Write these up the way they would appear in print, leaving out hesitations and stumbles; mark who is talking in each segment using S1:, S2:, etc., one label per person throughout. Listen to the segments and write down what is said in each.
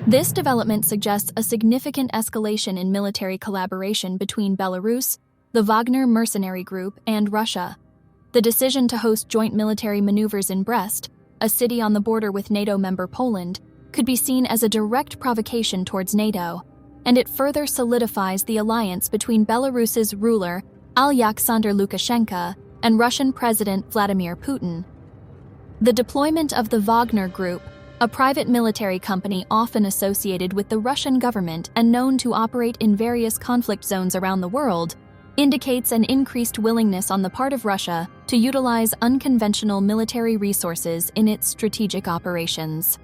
S1: This development suggests a significant escalation in military collaboration between Belarus, the Wagner mercenary group, and Russia. The decision to host joint military maneuvers in Brest, a city on the border with NATO member Poland, could be seen as a direct provocation towards NATO, and it further solidifies the alliance between Belarus's ruler, Alexander Lukashenko, and Russian President Vladimir Putin. The deployment of the Wagner Group, a private military company often associated with the Russian government and known to operate in various conflict zones around the world, indicates an increased willingness on the part of Russia to utilize unconventional military resources in its strategic operations.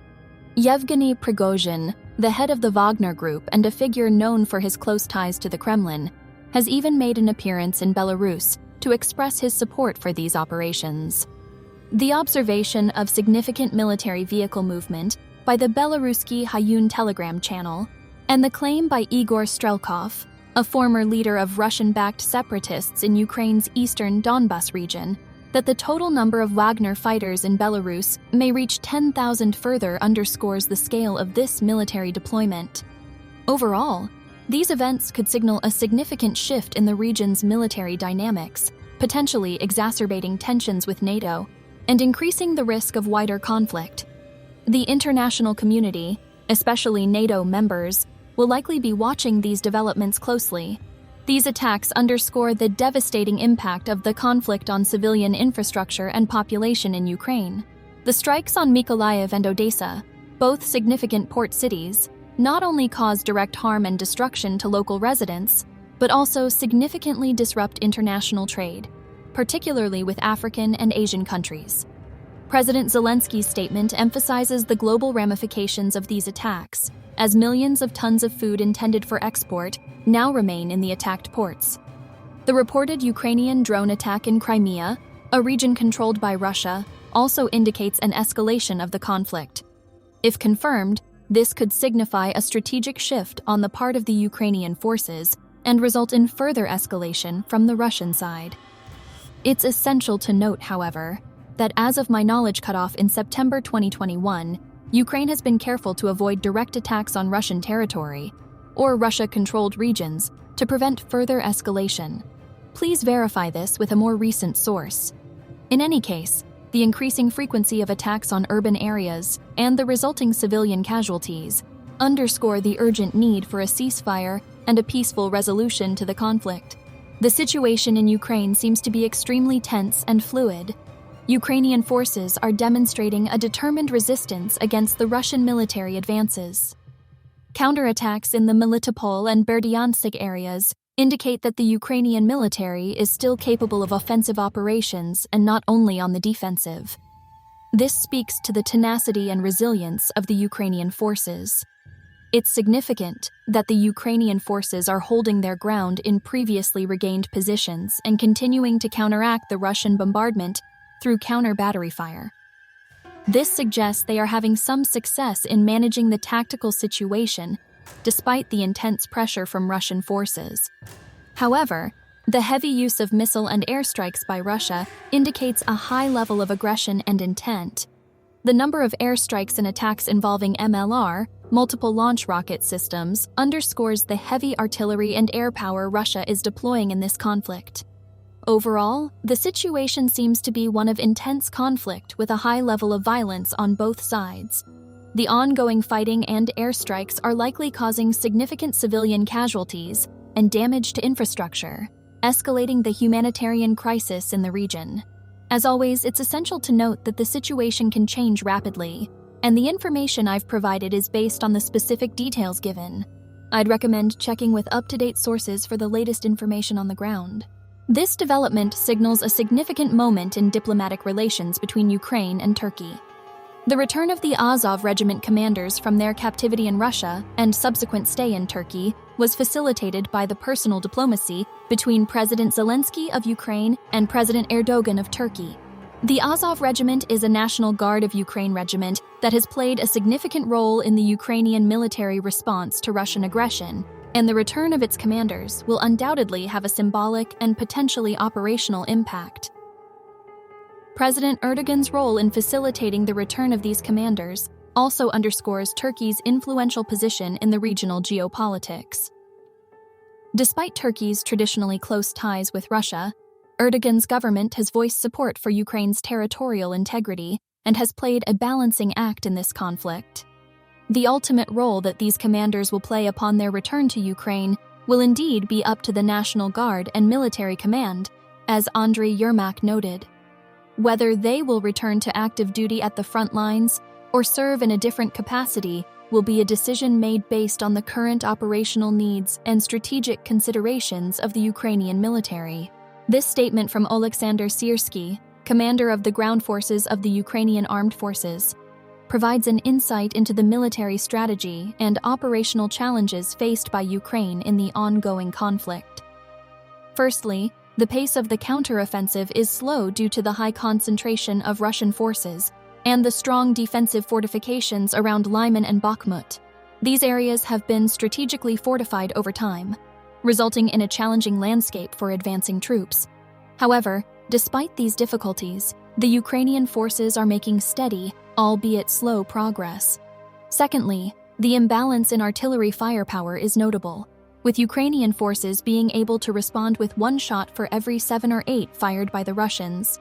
S1: Yevgeny Prigozhin, the head of the Wagner Group and a figure known for his close ties to the Kremlin, has even made an appearance in Belarus to express his support for these operations. The observation of significant military vehicle movement by the Belaruski Hayun Telegram channel and the claim by Igor Strelkov, a former leader of Russian-backed separatists in Ukraine's eastern Donbas region, that the total number of Wagner fighters in Belarus may reach 10,000 further underscores the scale of this military deployment. Overall, these events could signal a significant shift in the region's military dynamics, potentially exacerbating tensions with NATO and increasing the risk of wider conflict. The international community, especially NATO members, will likely be watching these developments closely. These attacks underscore the devastating impact of the conflict on civilian infrastructure and population in Ukraine. The strikes on Mykolaiv and Odessa, both significant port cities, not only cause direct harm and destruction to local residents, but also significantly disrupt international trade, particularly with African and Asian countries. President Zelensky's statement emphasizes the global ramifications of these attacks, as millions of tons of food intended for export now remain in the attacked ports. The reported Ukrainian drone attack in Crimea, a region controlled by Russia, also indicates an escalation of the conflict. If confirmed, this could signify a strategic shift on the part of the Ukrainian forces and result in further escalation from the Russian side. It's essential to note, however, that as of my knowledge cutoff in September 2021, Ukraine has been careful to avoid direct attacks on Russian territory or Russia-controlled regions to prevent further escalation. Please verify this with a more recent source. In any case, the increasing frequency of attacks on urban areas and the resulting civilian casualties underscore the urgent need for a ceasefire and a peaceful resolution to the conflict. The situation in Ukraine seems to be extremely tense and fluid. Ukrainian forces are demonstrating a determined resistance against the Russian military advances. Counterattacks in the Melitopol and Berdyansk areas indicate that the Ukrainian military is still capable of offensive operations and not only on the defensive. This speaks to the tenacity and resilience of the Ukrainian forces. It's significant that the Ukrainian forces are holding their ground in previously regained positions and continuing to counteract the Russian bombardment through counter-battery fire. This suggests they are having some success in managing the tactical situation despite the intense pressure from Russian forces. However, the heavy use of missile and airstrikes by Russia indicates a high level of aggression and intent. The number of airstrikes and attacks involving MLR, multiple launch rocket systems, underscores the heavy artillery and air power Russia is deploying in this conflict. Overall, the situation seems to be one of intense conflict with a high level of violence on both sides. The ongoing fighting and airstrikes are likely causing significant civilian casualties and damage to infrastructure, escalating the humanitarian crisis in the region. As always, it's essential to note that the situation can change rapidly, and the information I've provided is based on the specific details given. I'd recommend checking with up-to-date sources for the latest information on the ground. This development signals a significant moment in diplomatic relations between Ukraine and Turkey. The return of the Azov Regiment commanders from their captivity in Russia and subsequent stay in Turkey was facilitated by the personal diplomacy between President Zelensky of Ukraine and President Erdogan of Turkey. The Azov Regiment is a National Guard of Ukraine regiment that has played a significant role in the Ukrainian military response to Russian aggression, and the return of its commanders will undoubtedly have a symbolic and potentially operational impact. President Erdogan's role in facilitating the return of these commanders also underscores Turkey's influential position in the regional geopolitics. Despite Turkey's traditionally close ties with Russia, Erdogan's government has voiced support for Ukraine's territorial integrity and has played a balancing act in this conflict. The ultimate role that these commanders will play upon their return to Ukraine will indeed be up to the National Guard and military command, as Andriy Yermak noted. Whether they will return to active duty at the front lines or serve in a different capacity will be a decision made based on the current operational needs and strategic considerations of the Ukrainian military. This statement from Oleksandr Syrskyi, commander of the ground forces of the Ukrainian Armed Forces, provides an insight into the military strategy and operational challenges faced by Ukraine in the ongoing conflict. Firstly, the pace of the counteroffensive is slow due to the high concentration of Russian forces and the strong defensive fortifications around Lyman and Bakhmut. These areas have been strategically fortified over time, resulting in a challenging landscape for advancing troops. However, despite these difficulties, the Ukrainian forces are making steady, albeit slow, progress. Secondly, the imbalance in artillery firepower is notable, with Ukrainian forces being able to respond with one shot for every 7 or 8 fired by the Russians.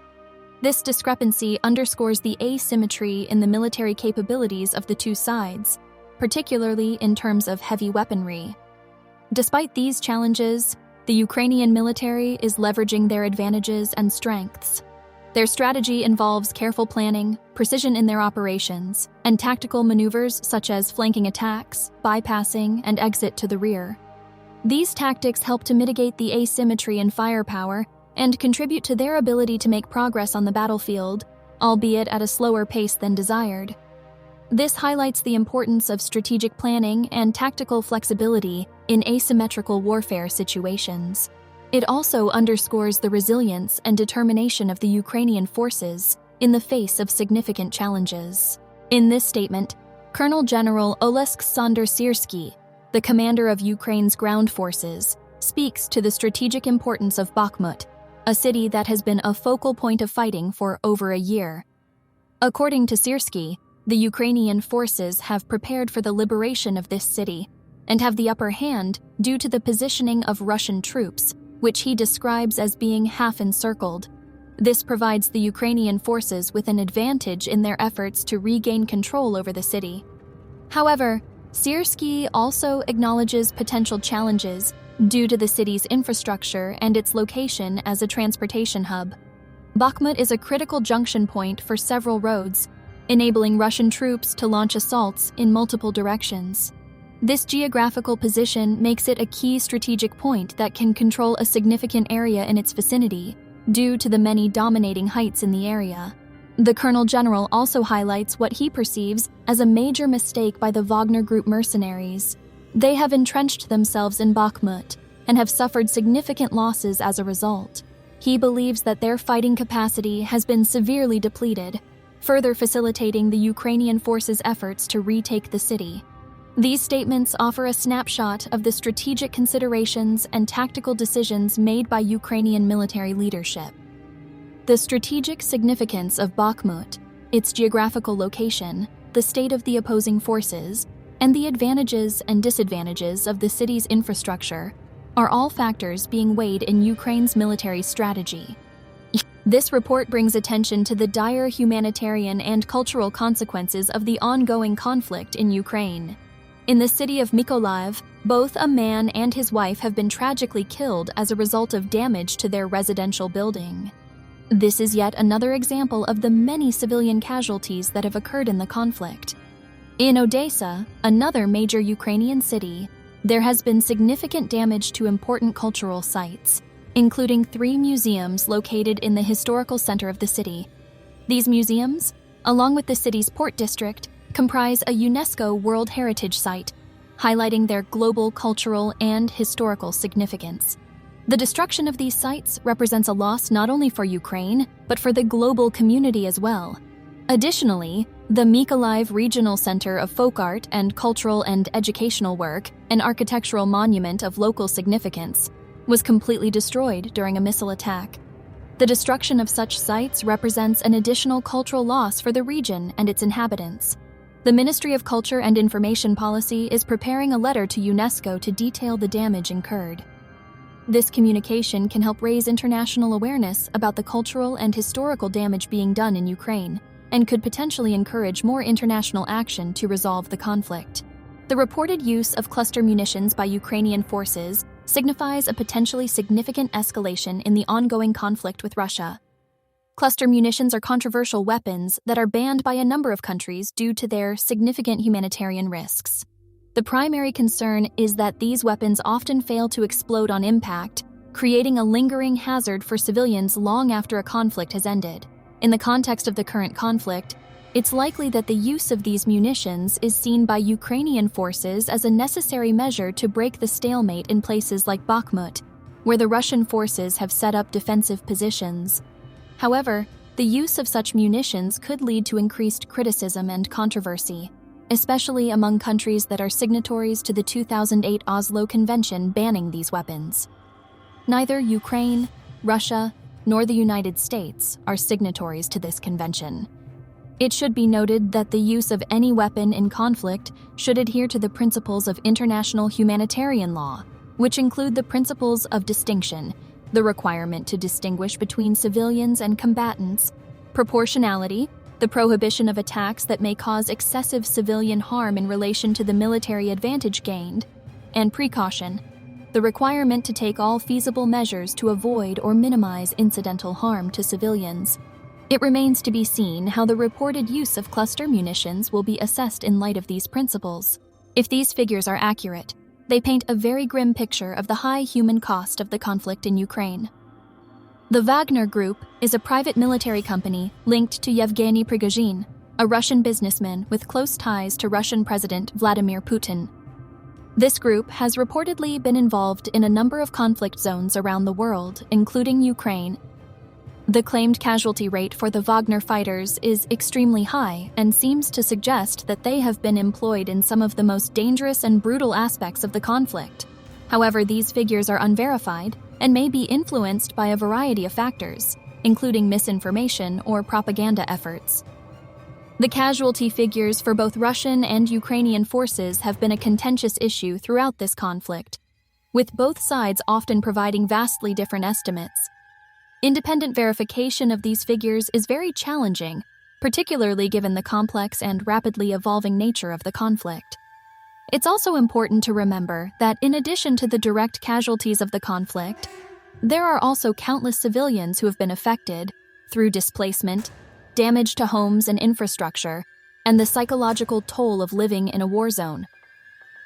S1: This discrepancy underscores the asymmetry in the military capabilities of the two sides, particularly in terms of heavy weaponry. Despite these challenges, the Ukrainian military is leveraging their advantages and strengths. Their strategy involves careful planning, precision in their operations, and tactical maneuvers such as flanking attacks, bypassing, and exit to the rear. These tactics help to mitigate the asymmetry in firepower and contribute to their ability to make progress on the battlefield, albeit at a slower pace than desired. This highlights the importance of strategic planning and tactical flexibility in asymmetrical warfare situations. It also underscores the resilience and determination of the Ukrainian forces in the face of significant challenges. In this statement, Colonel General Oleksandr Syrskyi, the commander of Ukraine's ground forces, speaks to the strategic importance of Bakhmut, a city that has been a focal point of fighting for over a year. According to Syrskyi, the Ukrainian forces have prepared for the liberation of this city and have the upper hand due to the positioning of Russian troops, which he describes as being half-encircled. This provides the Ukrainian forces with an advantage in their efforts to regain control over the city. However, Syrskyi also acknowledges potential challenges due to the city's infrastructure and its location as a transportation hub. Bakhmut is a critical junction point for several roads, enabling Russian troops to launch assaults in multiple directions. This geographical position makes it a key strategic point that can control a significant area in its vicinity, due to the many dominating heights in the area. The Colonel General also highlights what he perceives as a major mistake by the Wagner Group mercenaries. They have entrenched themselves in Bakhmut and have suffered significant losses as a result. He believes that their fighting capacity has been severely depleted, further facilitating the Ukrainian forces' efforts to retake the city. These statements offer a snapshot of the strategic considerations and tactical decisions made by Ukrainian military leadership. The strategic significance of Bakhmut, its geographical location, the state of the opposing forces, and the advantages and disadvantages of the city's infrastructure are all factors being weighed in Ukraine's military strategy. This report brings attention to the dire humanitarian and cultural consequences of the ongoing conflict in Ukraine. In the city of Mykolaiv, both a man and his wife have been tragically killed as a result of damage to their residential building. This is yet another example of the many civilian casualties that have occurred in the conflict. In Odessa, another major Ukrainian city, there has been significant damage to important cultural sites, including 3 museums located in the historical center of the city. These museums, along with the city's port district, comprise a UNESCO World Heritage Site, highlighting their global cultural and historical significance. The destruction of these sites represents a loss not only for Ukraine, but for the global community as well. Additionally, the Mykolaiv Regional Center of Folk Art and Cultural and Educational Work, an architectural monument of local significance, was completely destroyed during a missile attack. The destruction of such sites represents an additional cultural loss for the region and its inhabitants. The Ministry of Culture and Information Policy is preparing a letter to UNESCO to detail the damage incurred. This communication can help raise international awareness about the cultural and historical damage being done in Ukraine, and could potentially encourage more international action to resolve the conflict. The reported use of cluster munitions by Ukrainian forces signifies a potentially significant escalation in the ongoing conflict with Russia. Cluster munitions are controversial weapons that are banned by a number of countries due to their significant humanitarian risks. The primary concern is that these weapons often fail to explode on impact, creating a lingering hazard for civilians long after a conflict has ended. In the context of the current conflict, it's likely that the use of these munitions is seen by Ukrainian forces as a necessary measure to break the stalemate in places like Bakhmut, where the Russian forces have set up defensive positions. However, the use of such munitions could lead to increased criticism and controversy, especially among countries that are signatories to the 2008 Oslo Convention banning these weapons. Neither Ukraine, Russia, nor the United States are signatories to this convention. It should be noted that the use of any weapon in conflict should adhere to the principles of international humanitarian law, which include the principles of distinction, the requirement to distinguish between civilians and combatants, proportionality, the prohibition of attacks that may cause excessive civilian harm in relation to the military advantage gained, and precaution, the requirement to take all feasible measures to avoid or minimize incidental harm to civilians. It remains to be seen how the reported use of cluster munitions will be assessed in light of these principles. If these figures are accurate, they paint a very grim picture of the high human cost of the conflict in Ukraine. The Wagner Group is a private military company linked to Yevgeny Prigozhin, a Russian businessman with close ties to Russian President Vladimir Putin. This group has reportedly been involved in a number of conflict zones around the world, including Ukraine. The claimed casualty rate for the Wagner fighters is extremely high and seems to suggest that they have been employed in some of the most dangerous and brutal aspects of the conflict. However, these figures are unverified and may be influenced by a variety of factors, including misinformation or propaganda efforts. The casualty figures for both Russian and Ukrainian forces have been a contentious issue throughout this conflict, with both sides often providing vastly different estimates. Independent verification of these figures is very challenging, particularly given the complex and rapidly evolving nature of the conflict. It's also important to remember that in addition to the direct casualties of the conflict, there are also countless civilians who have been affected through displacement, damage to homes and infrastructure, and the psychological toll of living in a war zone.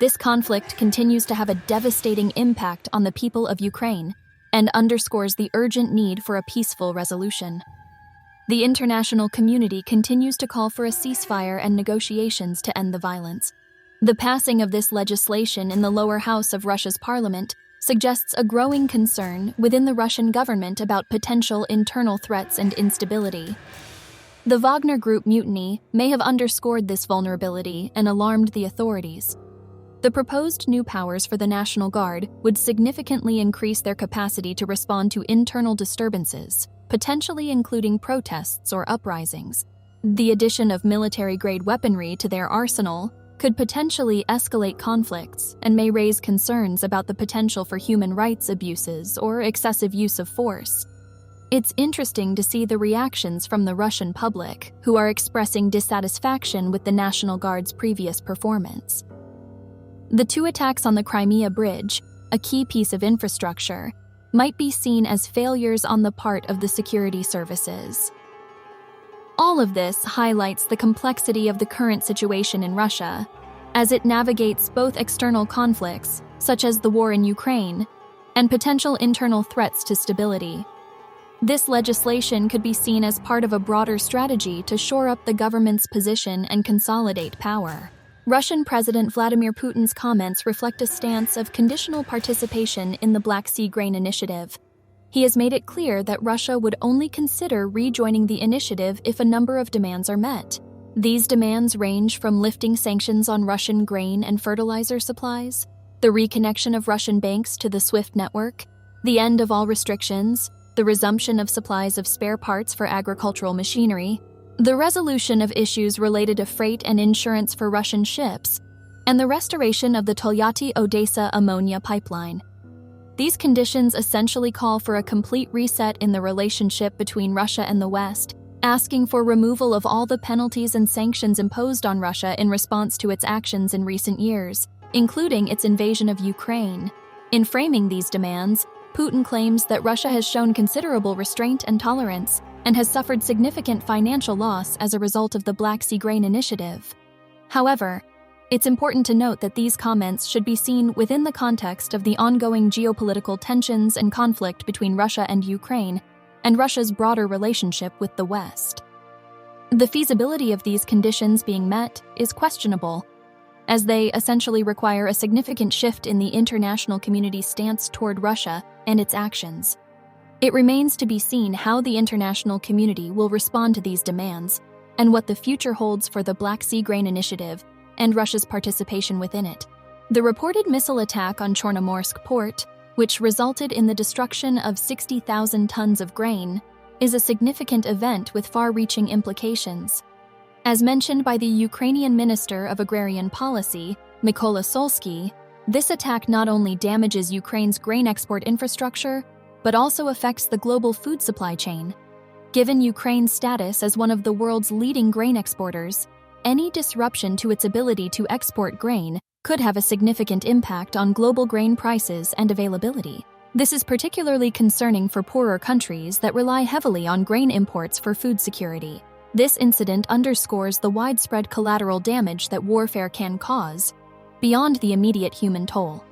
S1: This conflict continues to have a devastating impact on the people of Ukraine and underscores the urgent need for a peaceful resolution. The international community continues to call for a ceasefire and negotiations to end the violence. The passing of this legislation in the lower house of Russia's parliament suggests a growing concern within the Russian government about potential internal threats and instability. The Wagner Group mutiny may have underscored this vulnerability and alarmed the authorities. The proposed new powers for the National Guard would significantly increase their capacity to respond to internal disturbances, potentially including protests or uprisings. The addition of military-grade weaponry to their arsenal could potentially escalate conflicts and may raise concerns about the potential for human rights abuses or excessive use of force. It's interesting to see the reactions from the Russian public, who are expressing dissatisfaction with the National Guard's previous performance. The two attacks on the Crimea Bridge, a key piece of infrastructure, might be seen as failures on the part of the security services. All of this highlights the complexity of the current situation in Russia, as it navigates both external conflicts, such as the war in Ukraine, and potential internal threats to stability. This legislation could be seen as part of a broader strategy to shore up the government's position and consolidate power. Russian President Vladimir Putin's comments reflect a stance of conditional participation in the Black Sea Grain Initiative. He has made it clear that Russia would only consider rejoining the initiative if a number of demands are met. These demands range from lifting sanctions on Russian grain and fertilizer supplies, the reconnection of Russian banks to the SWIFT network, the end of all restrictions, the resumption of supplies of spare parts for agricultural machinery, the resolution of issues related to freight and insurance for Russian ships, and the restoration of the Tolyatti-Odessa ammonia pipeline. These conditions essentially call for a complete reset in the relationship between Russia and the West, asking for removal of all the penalties and sanctions imposed on Russia in response to its actions in recent years, including its invasion of Ukraine. In framing these demands, Putin claims that Russia has shown considerable restraint and tolerance and has suffered significant financial loss as a result of the Black Sea Grain Initiative. However, it's important to note that these comments should be seen within the context of the ongoing geopolitical tensions and conflict between Russia and Ukraine, and Russia's broader relationship with the West. The feasibility of these conditions being met is questionable, as they essentially require a significant shift in the international community's stance toward Russia and its actions. It remains to be seen how the international community will respond to these demands, and what the future holds for the Black Sea Grain Initiative and Russia's participation within it. The reported missile attack on Chornomorsk port, which resulted in the destruction of 60,000 tons of grain, is a significant event with far-reaching implications. As mentioned by the Ukrainian Minister of Agrarian Policy, Mykola Solsky, this attack not only damages Ukraine's grain export infrastructure, but also affects the global food supply chain. Given Ukraine's status as one of the world's leading grain exporters, any disruption to its ability to export grain could have a significant impact on global grain prices and availability. This is particularly concerning for poorer countries that rely heavily on grain imports for food security. This incident underscores the widespread collateral damage that warfare can cause, beyond the immediate human toll.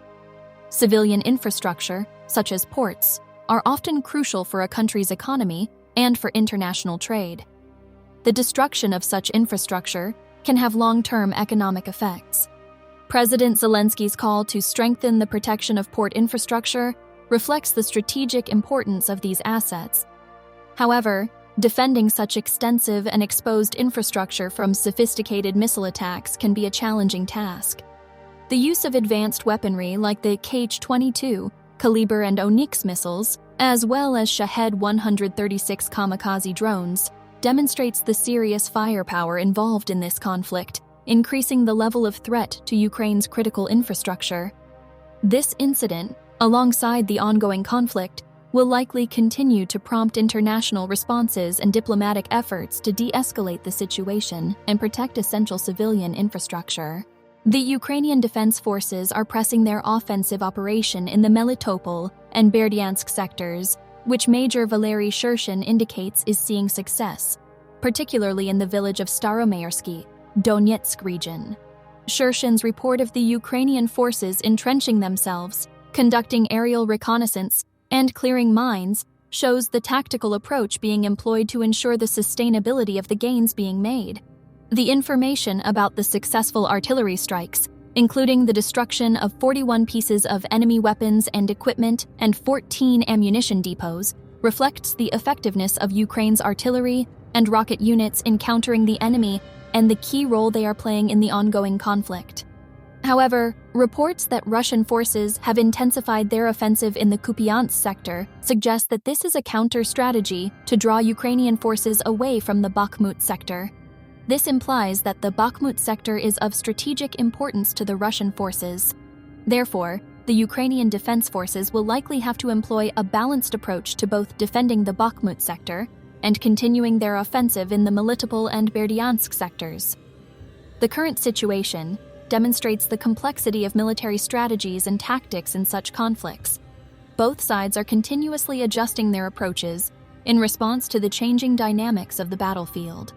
S1: Civilian infrastructure, such as ports, are often crucial for a country's economy and for international trade. The destruction of such infrastructure can have long-term economic effects. President Zelensky's call to strengthen the protection of port infrastructure reflects the strategic importance of these assets. However, defending such extensive and exposed infrastructure from sophisticated missile attacks can be a challenging task. The use of advanced weaponry like the Kh-22, Kalibr and Onyx missiles, as well as Shahed-136 kamikaze drones, demonstrates the serious firepower involved in this conflict, increasing the level of threat to Ukraine's critical infrastructure. This incident, alongside the ongoing conflict, will likely continue to prompt international responses and diplomatic efforts to de-escalate the situation and protect essential civilian infrastructure. The Ukrainian Defense Forces are pressing their offensive operation in the Melitopol and Berdyansk sectors, which Major Valery Shershin indicates is seeing success, particularly in the village of Staromayersky, Donetsk region. Shershin's report of the Ukrainian forces entrenching themselves, conducting aerial reconnaissance, and clearing mines shows the tactical approach being employed to ensure the sustainability of the gains being made. The information about the successful artillery strikes, including the destruction of 41 pieces of enemy weapons and equipment and 14 ammunition depots, reflects the effectiveness of Ukraine's artillery and rocket units in countering the enemy and the key role they are playing in the ongoing conflict. However, reports that Russian forces have intensified their offensive in the Kupiansk sector suggest that this is a counter-strategy to draw Ukrainian forces away from the Bakhmut sector. This implies that the Bakhmut sector is of strategic importance to the Russian forces. Therefore, the Ukrainian Defense Forces will likely have to employ a balanced approach to both defending the Bakhmut sector and continuing their offensive in the Melitopol and Berdyansk sectors. The current situation demonstrates the complexity of military strategies and tactics in such conflicts. Both sides are continuously adjusting their approaches in response to the changing dynamics of the battlefield.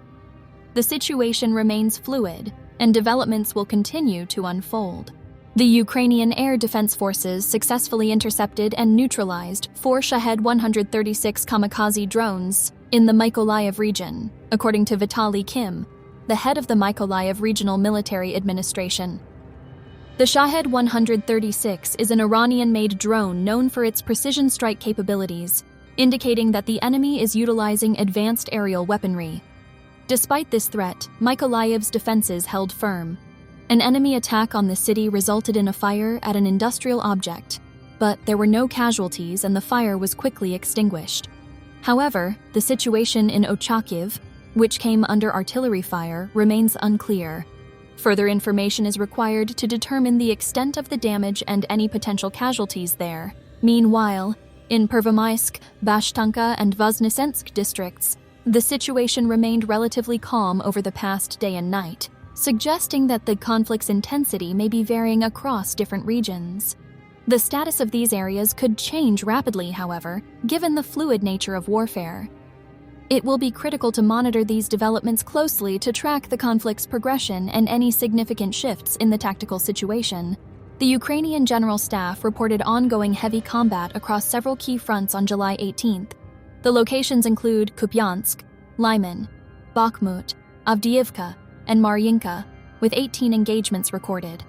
S1: The situation remains fluid, and developments will continue to unfold. The Ukrainian Air Defense Forces successfully intercepted and neutralized 4 Shahed-136 kamikaze drones in the Mykolaiv region, according to Vitaly Kim, the head of the Mykolaiv Regional Military Administration. The Shahed-136 is an Iranian-made drone known for its precision strike capabilities, indicating that the enemy is utilizing advanced aerial weaponry. Despite this threat, Mykolaiv's defenses held firm. An enemy attack on the city resulted in a fire at an industrial object, but there were no casualties and the fire was quickly extinguished. However, the situation in Ochakiv, which came under artillery fire, remains unclear. Further information is required to determine the extent of the damage and any potential casualties there. Meanwhile, in Pervomaisk, Bashtanka, and Voznesensk districts, the situation remained relatively calm over the past day and night, suggesting that the conflict's intensity may be varying across different regions. The status of these areas could change rapidly, however, given the fluid nature of warfare. It will be critical to monitor these developments closely to track the conflict's progression and any significant shifts in the tactical situation. The Ukrainian General Staff reported ongoing heavy combat across several key fronts on July 18th. The locations include Kupiansk, Lyman, Bakhmut, Avdiivka, and Maryinka, with 18 engagements recorded.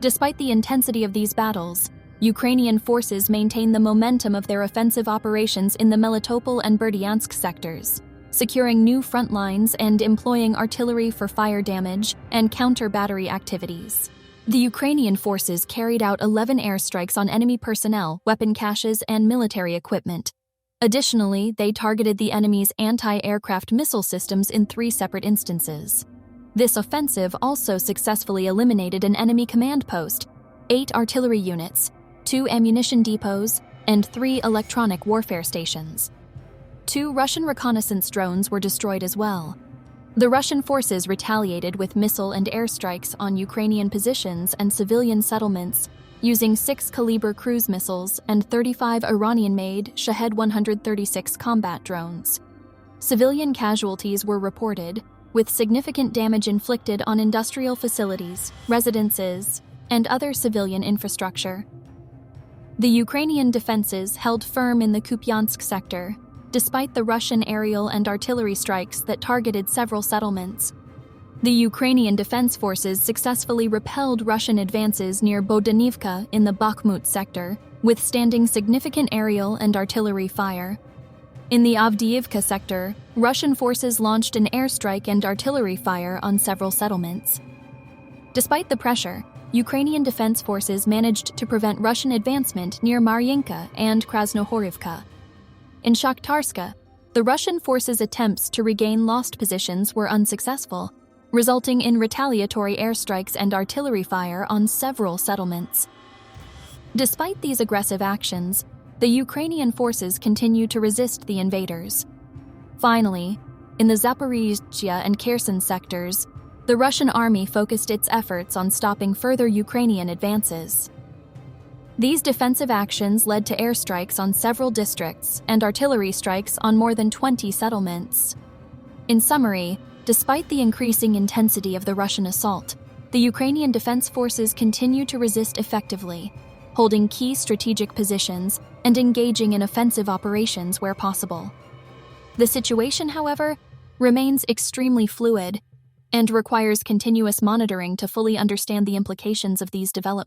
S1: Despite the intensity of these battles, Ukrainian forces maintain the momentum of their offensive operations in the Melitopol and Berdyansk sectors, securing new front lines and employing artillery for fire damage and counter-battery activities. The Ukrainian forces carried out 11 airstrikes on enemy personnel, weapon caches, and military equipment. Additionally, they targeted the enemy's anti-aircraft missile systems in 3 separate instances. This offensive also successfully eliminated an enemy command post, 8 artillery units, 2 ammunition depots, and 3 electronic warfare stations. 2 Russian reconnaissance drones were destroyed as well. The Russian forces retaliated with missile and airstrikes on Ukrainian positions and civilian settlements, using 6 Caliber cruise missiles and 35 Iranian-made Shahed 136 combat drones. Civilian casualties were reported, with significant damage inflicted on industrial facilities, residences, and other civilian infrastructure. The Ukrainian defenses held firm in the Kupiansk sector, despite the Russian aerial and artillery strikes that targeted several settlements. The Ukrainian defense forces successfully repelled Russian advances near Bodanivka in the Bakhmut sector, withstanding significant aerial and artillery fire. In the Avdiivka sector, Russian forces launched an airstrike and artillery fire on several settlements. Despite the pressure, Ukrainian defense forces managed to prevent Russian advancement near Maryinka and Krasnohorivka. In Shakhtarska, the Russian forces' attempts to regain lost positions were unsuccessful, resulting in retaliatory airstrikes and artillery fire on several settlements. Despite these aggressive actions, the Ukrainian forces continue to resist the invaders. Finally, in the Zaporizhzhia and Kherson sectors, the Russian army focused its efforts on stopping further Ukrainian advances. These defensive actions led to airstrikes on several districts and artillery strikes on more than 20 settlements. In summary, despite the increasing intensity of the Russian assault, the Ukrainian defense forces continue to resist effectively, holding key strategic positions and engaging in offensive operations where possible. The situation, however, remains extremely fluid and requires continuous monitoring to fully understand the implications of these developments.